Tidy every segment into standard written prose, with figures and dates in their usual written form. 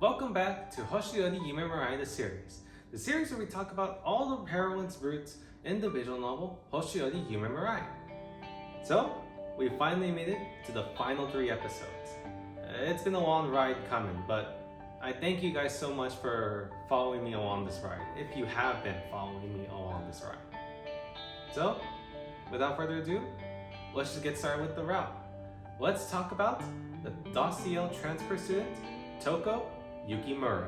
Welcome back to Hoshi Ori Yume Mirai, the series where we talk about all the heroines' roots in the visual novel Hoshi Ori Yume Mirai. So, we finally made it to the final 3 episodes. It's been a long ride coming, but I thank you guys so much for following me along this ride, if you have been following me along this ride. So, without further ado, let's just get started with the route. Let's talk about the docile transfer student, Touko Yukimura.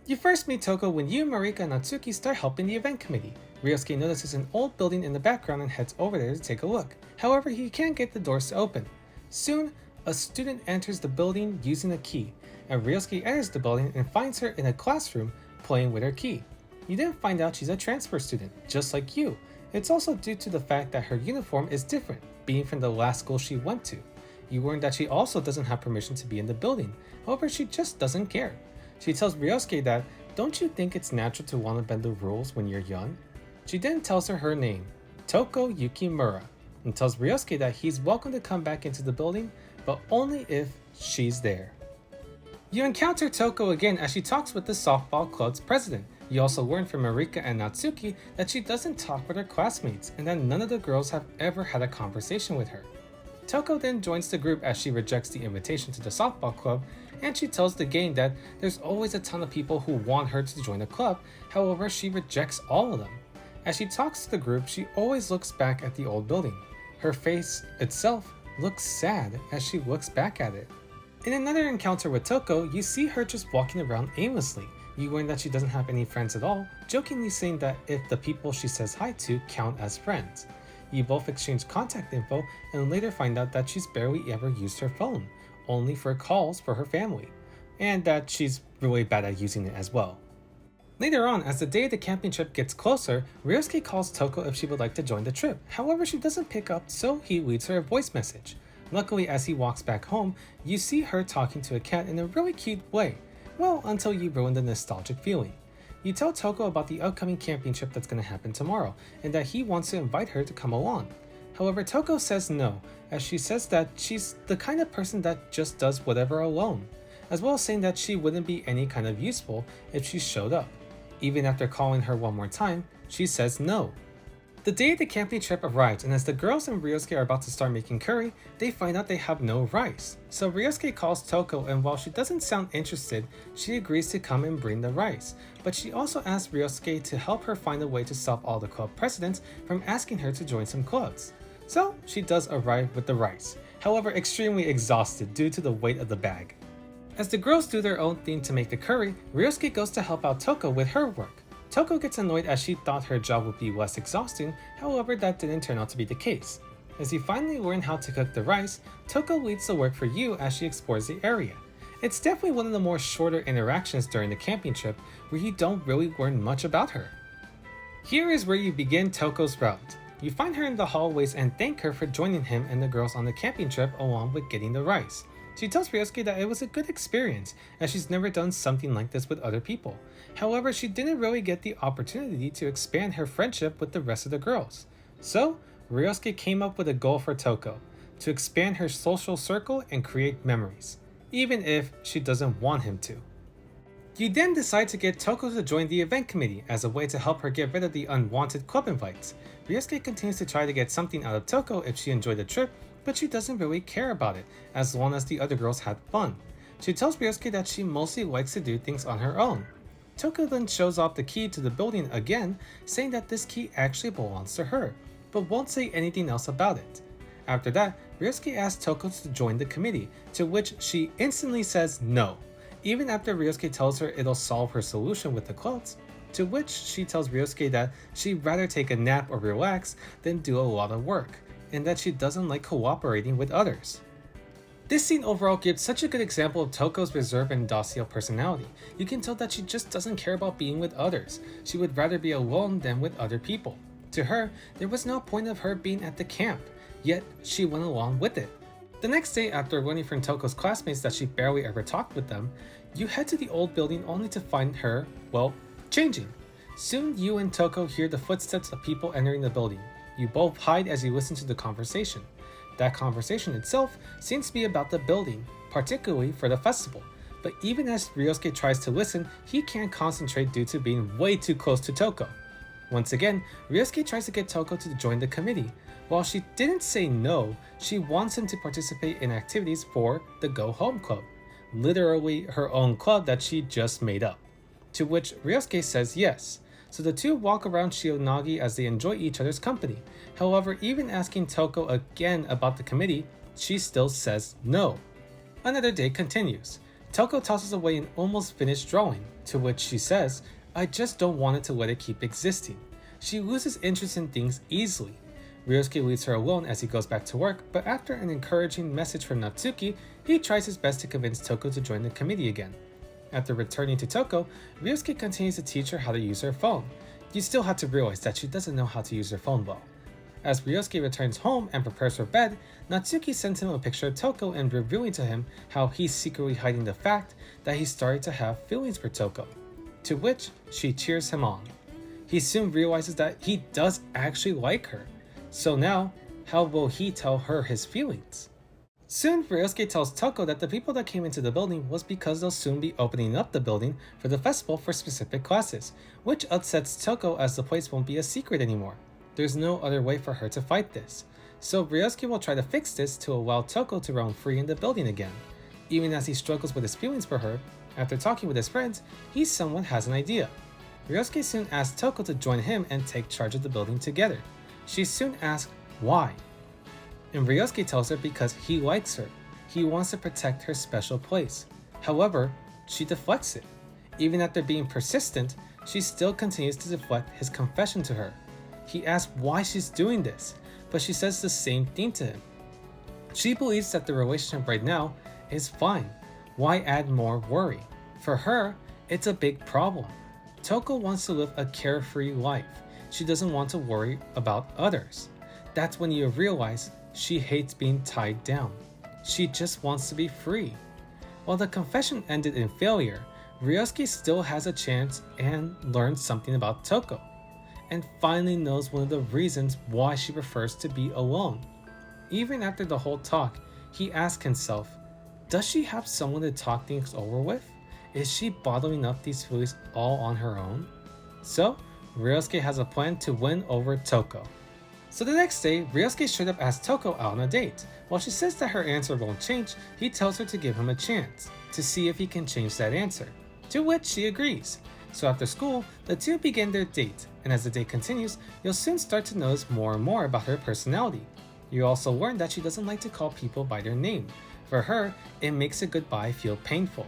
You first meet Touko when you, Marika, and Natsuki start helping the event committee. Ryosuke notices an old building in the background and heads over there to take a look. However, he can't get the doors to open. Soon, a student enters the building using a key, and Ryosuke enters the building and finds her in a classroom playing with her key. You then find out she's a transfer student, just like you. It's also due to the fact that her uniform is different, being from the last school she went to. You learn that she also doesn't have permission to be in the building, however she just doesn't care. She tells Ryosuke that, don't you think it's natural to want to bend the rules when you're young? She then tells her name, Touko Yukimura, and tells Ryosuke that he's welcome to come back into the building, but only if she's there. You encounter Touko again as she talks with the softball club's president. You also learn from Marika and Natsuki that she doesn't talk with her classmates and that none of the girls have ever had a conversation with her. Touko then joins the group as she rejects the invitation to the softball club, and she tells the gang that there's always a ton of people who want her to join the club, however she rejects all of them. As she talks to the group, she always looks back at the old building. Her face itself looks sad as she looks back at it. In another encounter with Touko, you see her just walking around aimlessly. You learn that she doesn't have any friends at all, jokingly saying that if the people she says hi to count as friends. You both exchange contact info and later find out that she's barely ever used her phone, only for calls for her family, and that she's really bad at using it as well. Later on, as the day of the camping trip gets closer, Ryosuke calls Touko if she would like to join the trip. However, she doesn't pick up, so he leaves her a voice message. Luckily, as he walks back home, you see her talking to a cat in a really cute way. Well, until you ruin the nostalgic feeling. You tell Touko about the upcoming camping trip that's going to happen tomorrow, and that he wants to invite her to come along. However, Touko says no, as she says that she's the kind of person that just does whatever alone, as well as saying that she wouldn't be any kind of useful if she showed up. Even after calling her one more time, she says no. The day of the camping trip arrives, and as the girls and Ryosuke are about to start making curry, they find out they have no rice. So Ryosuke calls Touko, and while she doesn't sound interested, she agrees to come and bring the rice. But she also asks Ryosuke to help her find a way to stop all the club presidents from asking her to join some clubs. So she does arrive with the rice, however extremely exhausted due to the weight of the bag. As the girls do their own thing to make the curry, Ryosuke goes to help out Touko with her work. Touko gets annoyed as she thought her job would be less exhausting, however that didn't turn out to be the case. As you finally learn how to cook the rice, Touko leads the work for you as she explores the area. It's definitely one of the more shorter interactions during the camping trip where you don't really learn much about her. Here is where you begin Touko's route. You find her in the hallways and thank her for joining him and the girls on the camping trip along with getting the rice. She tells Ryosuke that it was a good experience as she's never done something like this with other people. However, she didn't really get the opportunity to expand her friendship with the rest of the girls. So, Ryosuke came up with a goal for Touko, to expand her social circle and create memories, even if she doesn't want him to. You then decide to get Touko to join the event committee as a way to help her get rid of the unwanted club invites. Ryosuke continues to try to get something out of Touko if she enjoyed the trip, but she doesn't really care about it, as long as the other girls had fun. She tells Ryosuke that she mostly likes to do things on her own. Touko then shows off the key to the building again, saying that this key actually belongs to her, but won't say anything else about it. After that, Ryosuke asks Touko to join the committee, to which she instantly says no, even after Ryosuke tells her it'll solve her solution with the clothes, to which she tells Ryosuke that she'd rather take a nap or relax than do a lot of work, and that she doesn't like cooperating with others. This scene overall gives such a good example of Touko's reserved and docile personality. You can tell that she just doesn't care about being with others. She would rather be alone than with other people. To her, there was no point of her being at the camp, yet she went along with it. The next day, after learning from Touko's classmates that she barely ever talked with them, you head to the old building only to find her, well, changing. Soon you and Touko hear the footsteps of people entering the building. You both hide as you listen to the conversation. That conversation itself seems to be about the building, particularly for the festival. But even as Ryosuke tries to listen, he can't concentrate due to being way too close to Touko. Once again, Ryosuke tries to get Touko to join the committee. While she didn't say no, she wants him to participate in activities for the Go Home Club, literally her own club that she just made up. To which Ryosuke says yes. So the two walk around Shionagi as they enjoy each other's company. However, even asking Touko again about the committee, she still says no. Another day continues. Touko tosses away an almost finished drawing, to which she says, "I just don't want it to let it keep existing." She loses interest in things easily. Ryosuke leaves her alone as he goes back to work, but after an encouraging message from Natsuki, he tries his best to convince Touko to join the committee again. After returning to Touko, Ryosuke continues to teach her how to use her phone. You still have to realize that she doesn't know how to use her phone well. As Ryosuke returns home and prepares for bed, Natsuki sends him a picture of Touko and revealing to him how he's secretly hiding the fact that he's starting to have feelings for Touko, to which she cheers him on. He soon realizes that he does actually like her. So now, how will he tell her his feelings? Soon, Ryosuke tells Touko that the people that came into the building was because they'll soon be opening up the building for the festival for specific classes, which upsets Touko as the place won't be a secret anymore. There's no other way for her to fight this. So Ryosuke will try to fix this to allow Touko to roam free in the building again. Even as he struggles with his feelings for her, after talking with his friends, he somewhat has an idea. Ryosuke soon asks Touko to join him and take charge of the building together. She soon asks why. And Ryosuke tells her because he likes her. He wants to protect her special place. However, she deflects it. Even after being persistent, she still continues to deflect his confession to her. He asks why she's doing this, but she says the same thing to him. She believes that the relationship right now is fine. Why add more worry? For her, it's a big problem. Touko wants to live a carefree life. She doesn't want to worry about others. That's when you realize she hates being tied down. She just wants to be free. While the confession ended in failure, Ryosuke still has a chance and learns something about Touko, and finally knows one of the reasons why she prefers to be alone. Even after the whole talk, he asks himself, does she have someone to talk things over with? Is she bottling up these feelings all on her own? So, Ryosuke has a plan to win over Touko. So the next day, Ryosuke straight up asks Touko out on a date. While she says that her answer won't change, he tells her to give him a chance, to see if he can change that answer, to which she agrees. So after school, the two begin their date, and as the date continues, you'll soon start to notice more and more about her personality. You also learn that she doesn't like to call people by their name. For her, it makes a goodbye feel painful.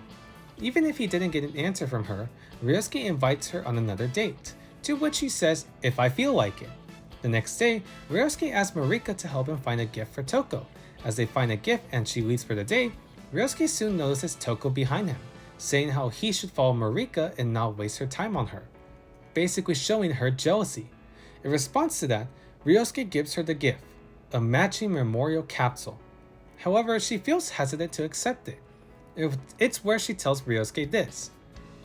Even if he didn't get an answer from her, Ryosuke invites her on another date, to which she says, if I feel like it. The next day, Ryosuke asks Marika to help him find a gift for Touko. As they find a gift and she leaves for the day, Ryosuke soon notices Touko behind him, saying how he should follow Marika and not waste her time on her, basically showing her jealousy. In response to that, Ryosuke gives her the gift, a matching memorial capsule. However, she feels hesitant to accept it. It's where she tells Ryosuke this.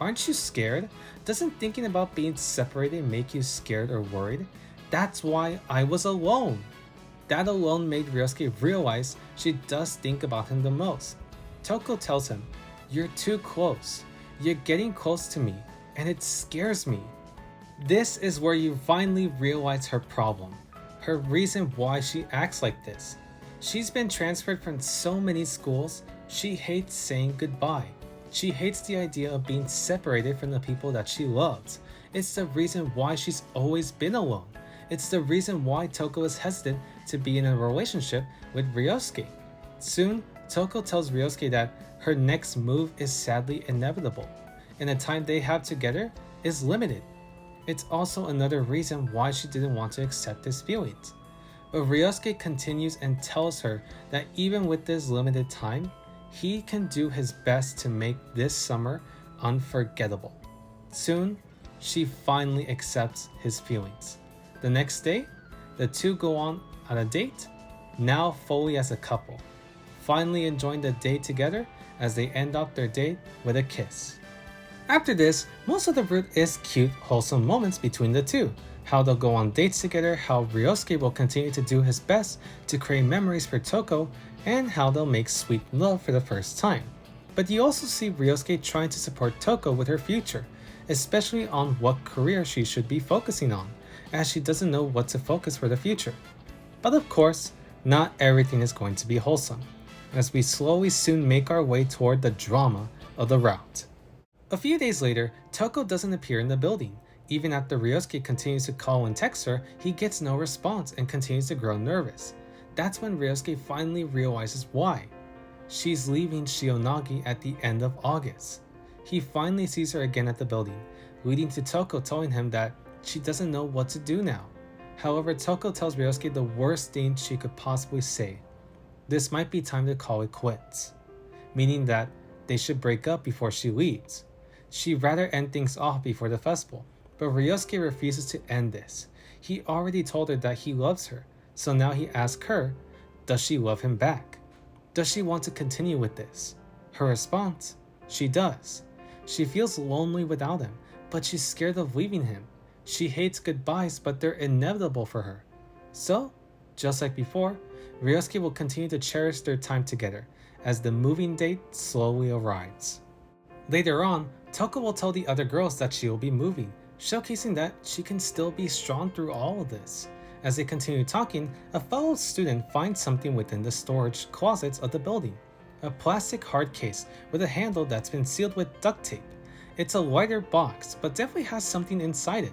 Aren't you scared? Doesn't thinking about being separated make you scared or worried? That's why I was alone. That alone made Ryosuke realize she does think about him the most. Touko tells him, you're too close. You're getting close to me, and it scares me. This is where you finally realize her problem, her reason why she acts like this. She's been transferred from so many schools, she hates saying goodbye. She hates the idea of being separated from the people that she loves. It's the reason why she's always been alone. It's the reason why Touko is hesitant to be in a relationship with Ryosuke. Soon, Touko tells Ryosuke that her next move is sadly inevitable, and the time they have together is limited. It's also another reason why she didn't want to accept his feelings. But Ryosuke continues and tells her that even with this limited time, he can do his best to make this summer unforgettable. Soon, she finally accepts his feelings. The next day, the two go on a date, now fully as a couple, finally enjoying the day together as they end off their date with a kiss. After this, most of the route is cute, wholesome moments between the two. how they'll go on dates together, how Ryosuke will continue to do his best to create memories for Touko, and how they'll make sweet love for the first time. But you also see Ryosuke trying to support Touko with her future, especially on what career she should be focusing on, as she doesn't know what to focus for the future. But of course, not everything is going to be wholesome, as we slowly soon make our way toward the drama of the route. A few days later, Touko doesn't appear in the building. Even after Ryosuke continues to call and text her, he gets no response and continues to grow nervous. That's when Ryosuke finally realizes why. She's leaving Shionagi at the end of August. He finally sees her again at the building, leading to Touko telling him that she doesn't know what to do now. However, Touko tells Ryosuke the worst thing she could possibly say. This might be time to call it quits, meaning that they should break up before she leaves. She'd rather end things off before the festival, but Ryosuke refuses to end this. He already told her that he loves her, so now he asks her, does she love him back? Does she want to continue with this? Her response, she does. She feels lonely without him, but she's scared of leaving him. She hates goodbyes, but they're inevitable for her. So, just like before, Ryosuke will continue to cherish their time together as the moving date slowly arrives. Later on, Touko will tell the other girls that she will be moving, showcasing that she can still be strong through all of this. As they continue talking, a fellow student finds something within the storage closets of the building. A plastic hard case with a handle that's been sealed with duct tape. It's a lighter box, but definitely has something inside it.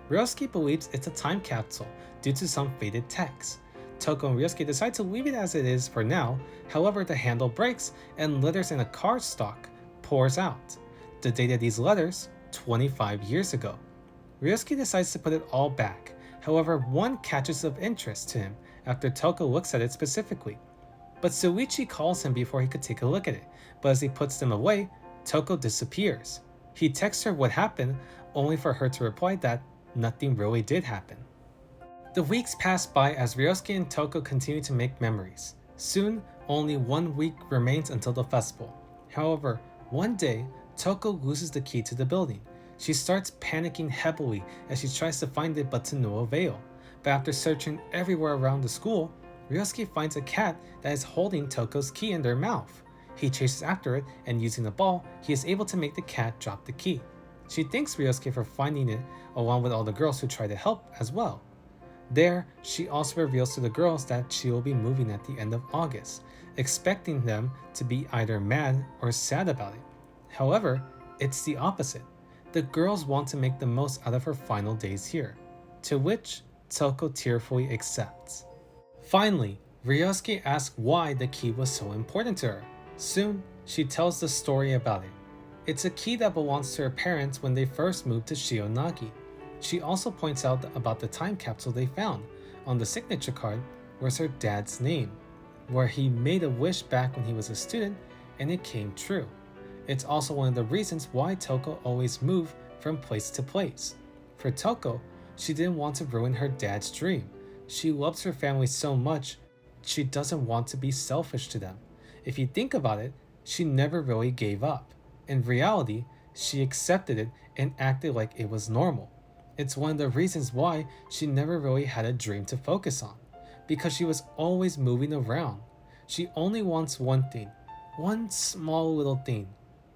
Ryosuke believes it's a time capsule due to some faded text. Touko and Ryosuke decide to leave it as it is for now, however the handle breaks and letters in a cardstock pours out. The date of these letters, 25 years ago. Ryosuke decides to put it all back, however one catches of interest to him after Touko looks at it specifically. But Suichi calls him before he could take a look at it, but as he puts them away, Touko disappears. He texts her what happened, only for her to reply that nothing really did happen. The weeks pass by as Ryosuke and Touko continue to make memories. Soon, only 1 week remains until the festival. However, one day, Touko loses the key to the building. She starts panicking heavily as she tries to find it but to no avail. But after searching everywhere around the school, Ryosuke finds a cat that is holding Touko's key in their mouth. He chases after it and using the ball, he is able to make the cat drop the key. She thanks Ryosuke for finding it along with all the girls who try to help as well. There, she also reveals to the girls that she will be moving at the end of August, expecting them to be either mad or sad about it. However, it's the opposite. The girls want to make the most out of her final days here, to which Touko tearfully accepts. Finally, Ryosuke asks why the key was so important to her. Soon, she tells the story about it. It's a key that belongs to her parents when they first moved to Shionagi. She also points out about the time capsule they found. On the signature card was her dad's name, where he made a wish back when he was a student and it came true. It's also one of the reasons why Touko always moved from place to place. For Touko, she didn't want to ruin her dad's dream. She loves her family so much, she doesn't want to be selfish to them. If you think about it, she never really gave up. In reality, she accepted it and acted like it was normal. It's one of the reasons why she never really had a dream to focus on, because she was always moving around. She only wants one thing, one small little thing.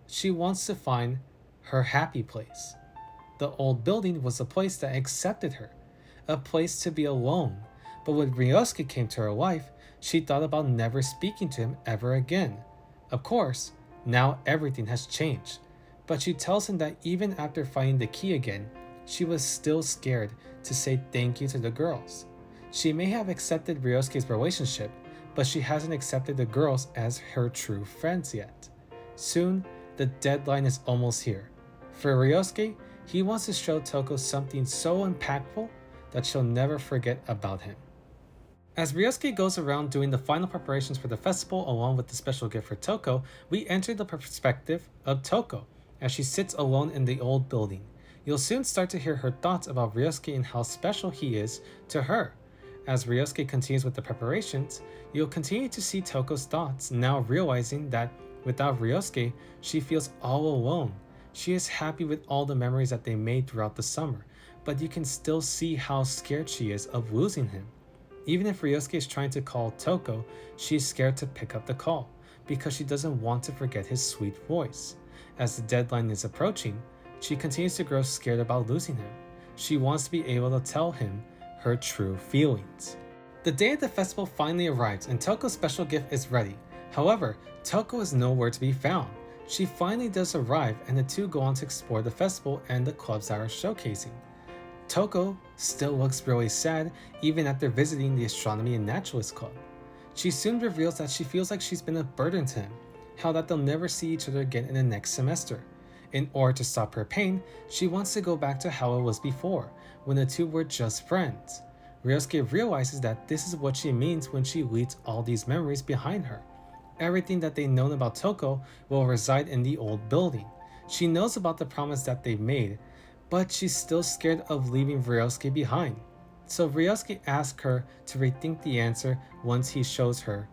She wants to find her happy place. The old building was a place that accepted her, a place to be alone. But when Ryosuke came to her life, she thought about never speaking to him ever again. Of course, now everything has changed, but she tells him that even after finding the key again, she was still scared to say thank you to the girls. She may have accepted Ryosuke's relationship, but she hasn't accepted the girls as her true friends yet. Soon, the deadline is almost here. For Ryosuke, he wants to show Touko something so impactful that she'll never forget about him. As Ryosuke goes around doing the final preparations for the festival along with the special gift for Touko, we enter the perspective of Touko as she sits alone in the old building. You'll soon start to hear her thoughts about Ryosuke and how special he is to her. As Ryosuke continues with the preparations, you'll continue to see Touko's thoughts, now realizing that without Ryosuke, she feels all alone. She is happy with all the memories that they made throughout the summer, but you can still see how scared she is of losing him. Even if Ryosuke is trying to call Touko, she's scared to pick up the call because she doesn't want to forget his sweet voice. As the deadline is approaching, she continues to grow scared about losing him. She wants to be able to tell him her true feelings. The day of the festival finally arrives and Touko's special gift is ready. However, Touko is nowhere to be found. She finally does arrive and the two go on to explore the festival and the clubs that are showcasing. Touko still looks really sad even after visiting the Astronomy and Naturalist Club. She soon reveals that she feels like she's been a burden to him, how that they'll never see each other again in the next semester. In order to stop her pain, she wants to go back to how it was before, when the two were just friends. Ryosuke realizes that this is what she means when she leaves all these memories behind her. Everything that they've known about Touko will reside in the old building. She knows about the promise that they've made, but she's still scared of leaving Ryosuke behind. So Ryosuke asks her to rethink the answer once he shows her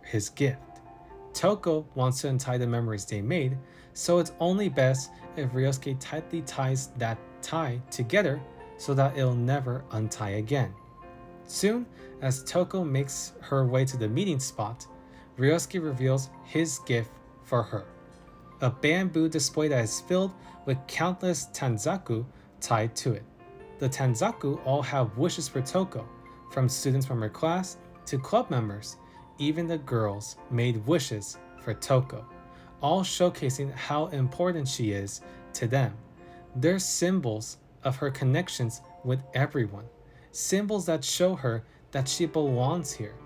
his gift. Touko wants to untie the memories they made, so it's only best if Ryosuke tightly ties that tie together so that it'll never untie again. Soon, as Touko makes her way to the meeting spot, Ryosuke reveals his gift for her. A bamboo display that is filled with countless tanzaku tied to it. The tanzaku all have wishes for Touko, from students from her class to club members. Even the girls made wishes for Touko, all showcasing how important she is to them. They're symbols of her connections with everyone, symbols that show her that she belongs here.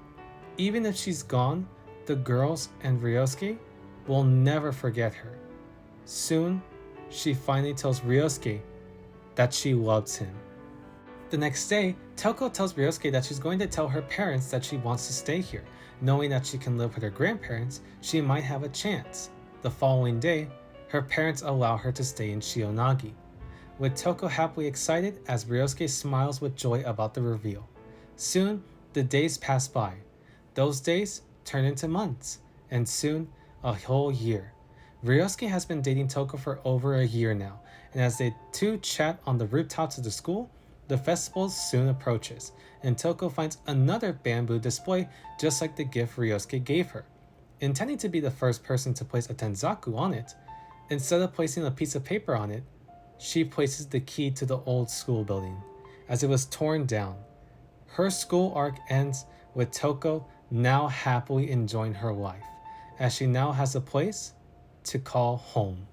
Even if she's gone, the girls and Ryosuke will never forget her. Soon, she finally tells Ryosuke that she loves him. The next day, Touko tells Ryosuke that she's going to tell her parents that she wants to stay here. Knowing that she can live with her grandparents, she might have a chance. The following day, her parents allow her to stay in Shionagi, with Touko happily excited as Ryosuke smiles with joy about the reveal. Soon, the days pass by. Those days turn into months, and soon, a whole year. Ryosuke has been dating Touko for over a year now, and as they two chat on the rooftops of the school, the festival soon approaches, and Touko finds another bamboo display just like the gift Ryosuke gave her. Intending to be the first person to place a tanzaku on it, instead of placing a piece of paper on it, she places the key to the old school building, as it was torn down. Her school arc ends with Touko now happily enjoying her life, as she now has a place to call home.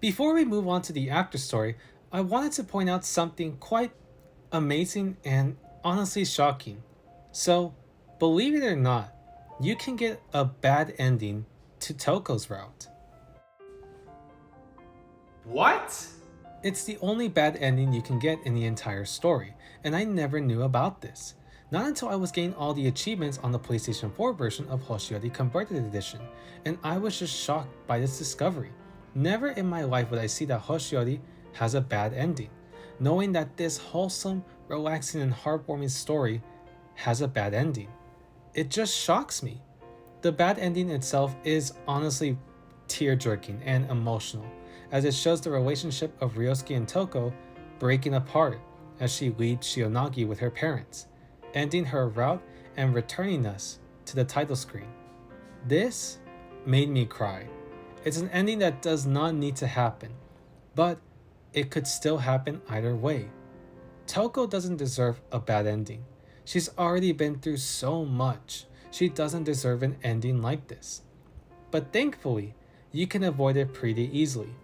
Before we move on to the after story, I wanted to point out something quite amazing and honestly shocking. So, believe it or not, you can get a bad ending to Touko's route. What? It's the only bad ending you can get in the entire story, and I never knew about this. Not until I was getting all the achievements on the PlayStation 4 version of Hoshi Ori Converted Edition, and I was just shocked by this discovery. Never in my life would I see that Hoshi Ori has a bad ending, knowing that this wholesome, relaxing, and heartwarming story has a bad ending. It just shocks me. The bad ending itself is honestly tear-jerking and emotional, as it shows the relationship of Ryosuke and Touko breaking apart as she leaves Shionagi with her parents, ending her route and returning us to the title screen. This made me cry. It's an ending that does not need to happen, but it could still happen either way. Touko doesn't deserve a bad ending. She's already been through so much. She doesn't deserve an ending like this. But thankfully, you can avoid it pretty easily.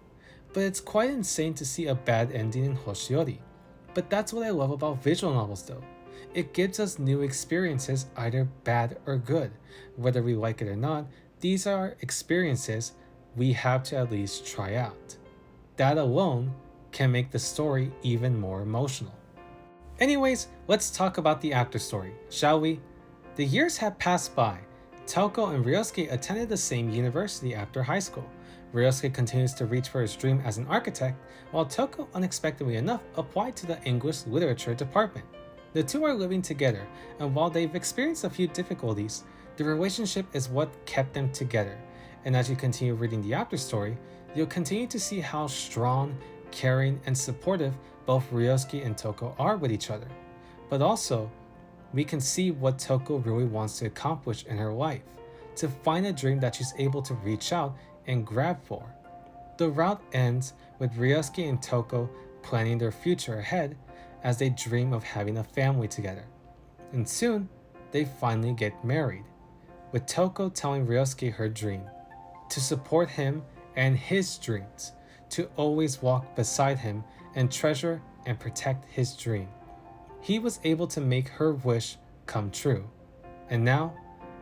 But it's quite insane to see a bad ending in Hoshi Ori. But that's what I love about visual novels though. It gives us new experiences, either bad or good. Whether we like it or not, these are experiences we have to at least try out. That alone can make the story even more emotional. Anyways, let's talk about the after story, shall we? The years have passed by. Touko and Ryosuke attended the same university after high school. Ryosuke continues to reach for his dream as an architect, while Touko, unexpectedly enough, applied to the English Literature department. The two are living together, and while they've experienced a few difficulties, the relationship is what kept them together. And as you continue reading the after story, you'll continue to see how strong, caring, and supportive both Ryosuke and Touko are with each other, but also we can see what Touko really wants to accomplish in her life, to find a dream that she's able to reach out and grab for. The route ends with Ryosuke and Touko planning their future ahead as they dream of having a family together. And soon, they finally get married, with Touko telling Ryosuke her dream, to support him and his dreams, to always walk beside him and treasure and protect his dream. He was able to make her wish come true, and now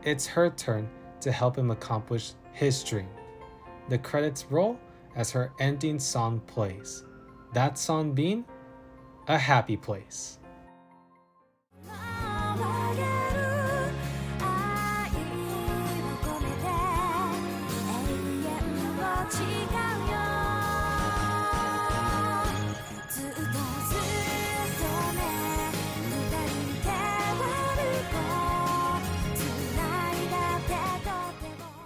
it's her turn to help him accomplish his dream. The credits roll as her ending song plays, that song being A Happy Place.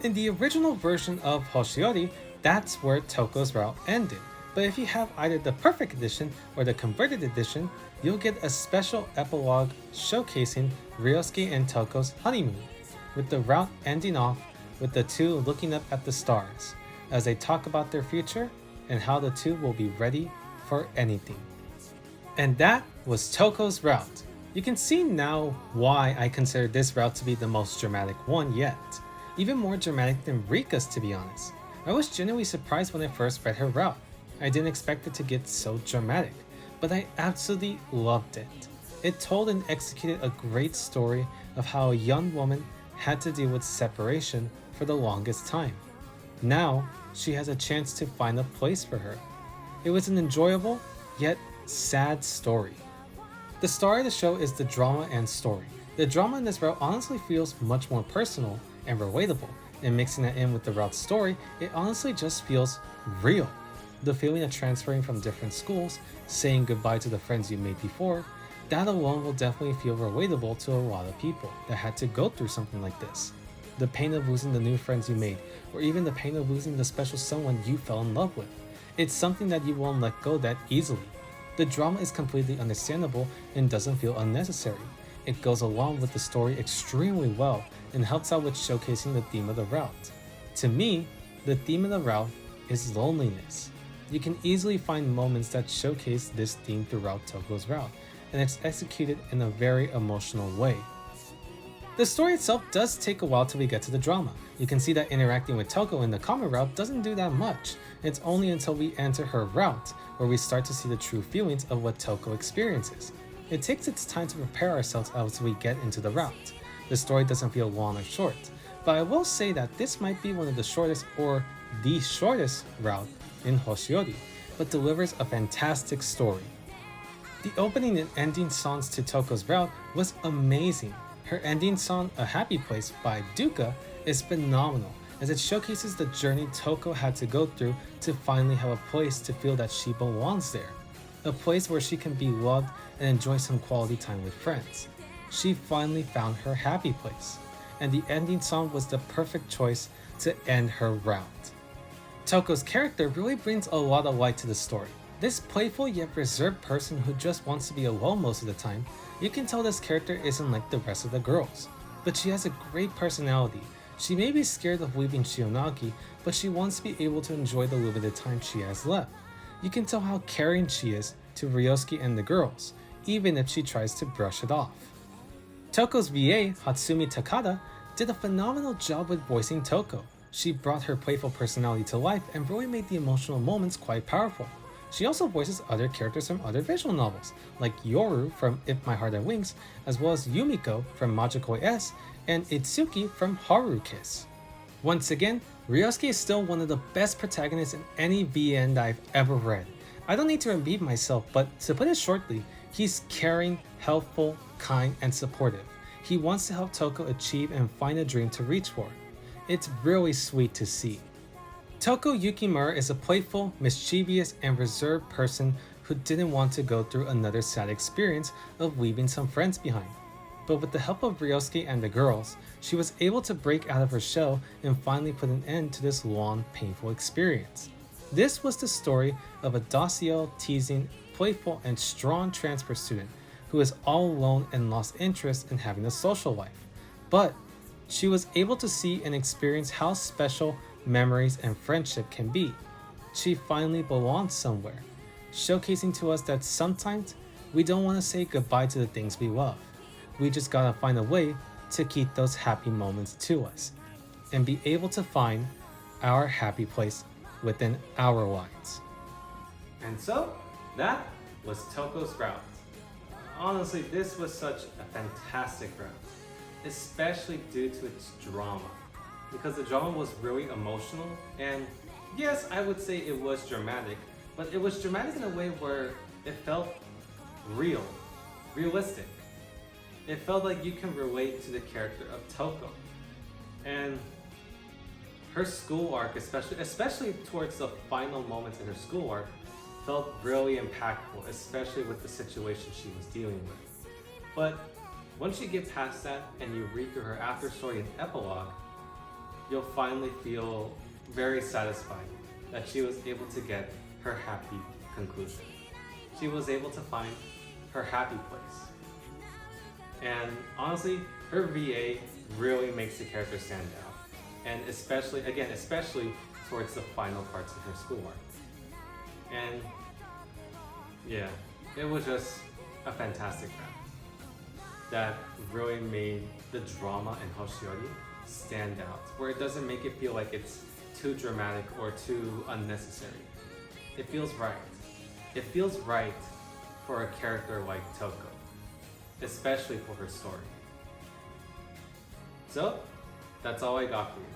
In the original version of Hoshi Ori, that's where Touko's route ended. But if you have either the perfect edition or the converted edition, you'll get a special epilogue showcasing Ryosuke and Touko's honeymoon, with the route ending off with the two looking up at the stars as they talk about their future and how the two will be ready for anything. And that was Touko's route. You can see now why I consider this route to be the most dramatic one yet. Even more dramatic than Rika's, to be honest. I was genuinely surprised when I first read her route. I didn't expect it to get so dramatic, but I absolutely loved it. It told and executed a great story of how a young woman had to deal with separation for the longest time. Now, she has a chance to find a place for her. It was an enjoyable, yet sad story. The star of the show is the drama and story. The drama in this route honestly feels much more personal and relatable, and mixing that in with the route's story, it honestly just feels real. The feeling of transferring from different schools, saying goodbye to the friends you made before, that alone will definitely feel relatable to a lot of people that had to go through something like this. The pain of losing the new friends you made, or even the pain of losing the special someone you fell in love with. It's something that you won't let go that easily. The drama is completely understandable and doesn't feel unnecessary. It goes along with the story extremely well and helps out with showcasing the theme of the route. To me, the theme of the route is loneliness. You can easily find moments that showcase this theme throughout Touko's route, and it's executed in a very emotional way. The story itself does take a while till we get to the drama. You can see that interacting with Touko in the common route doesn't do that much. It's only until we enter her route where we start to see the true feelings of what Touko experiences. It takes its time to prepare ourselves as we get into the route. The story doesn't feel long or short, but I will say that this might be one of the shortest or the shortest route in Hoshi Ori, but delivers a fantastic story. The opening and ending songs to Touko's route was amazing. Her ending song, A Happy Place by Duka, is phenomenal as it showcases the journey Touko had to go through to finally have a place to feel that she belongs there. A place where she can be loved and enjoy some quality time with friends. She finally found her happy place, and the ending song was the perfect choice to end her route. Touko's character really brings a lot of light to the story. This playful yet reserved person who just wants to be alone most of the time, you can tell this character isn't like the rest of the girls. But she has a great personality. She may be scared of leaving Shionagi, but she wants to be able to enjoy the limited time she has left. You can tell how caring she is to Ryosuke and the girls, even if she tries to brush it off. Touko's VA, Hatsumi Takada, did a phenomenal job with voicing Touko. She brought her playful personality to life and really made the emotional moments quite powerful. She also voices other characters from other visual novels, like Yoru from If My Heart Had Wings, as well as Yumiko from Majikoi S, and Itsuki from Haru Kiss. Once again, Ryosuke is still one of the best protagonists in any VN that I've ever read. I don't need to repeat myself, but to put it shortly, he's caring, helpful, kind, and supportive. He wants to help Touko achieve and find a dream to reach for. It's really sweet to see. Touko Yukimura is a playful, mischievous, and reserved person who didn't want to go through another sad experience of leaving some friends behind. But with the help of Ryosuke and the girls, she was able to break out of her shell and finally put an end to this long, painful experience. This was the story of a docile, teasing, playful and strong transfer student who is all alone and lost interest in having a social life. But she was able to see and experience how special memories and friendship can be. She finally belongs somewhere, showcasing to us that sometimes we don't want to say goodbye to the things we love. We just gotta find a way to keep those happy moments to us and be able to find our happy place within our lives. And so, that was Touko's route. Honestly, this was such a fantastic route, especially due to its drama, because the drama was really emotional, and yes, I would say it was dramatic, but it was dramatic in a way where it felt realistic. It felt like you can relate to the character of Touko. And her school arc, especially towards the final moments in her school arc, felt really impactful, especially with the situation she was dealing with. But once you get past that and you read through her after story and epilogue, you'll finally feel very satisfied that she was able to get her happy conclusion. She was able to find her happy place. And honestly, her VA really makes the character stand out. And especially towards the final parts of her school arc. And yeah, it was just a fantastic round that really made the drama in Hoshi Ori stand out, where it doesn't make it feel like it's too dramatic or too unnecessary. It feels right. It feels right for a character like Touko, especially for her story. So, that's all I got for you.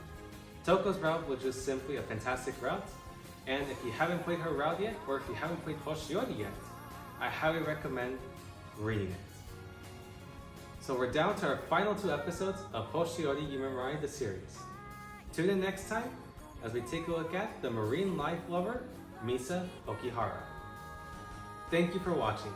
Touko's route was just simply a fantastic route, and if you haven't played her route yet, or if you haven't played Hoshi Ori yet, I highly recommend reading it. So we're down to our final 2 episodes of Hoshi Ori Yume Mirai, the series. Tune in next time as we take a look at the marine life lover, Misa Okihara. Thank you for watching.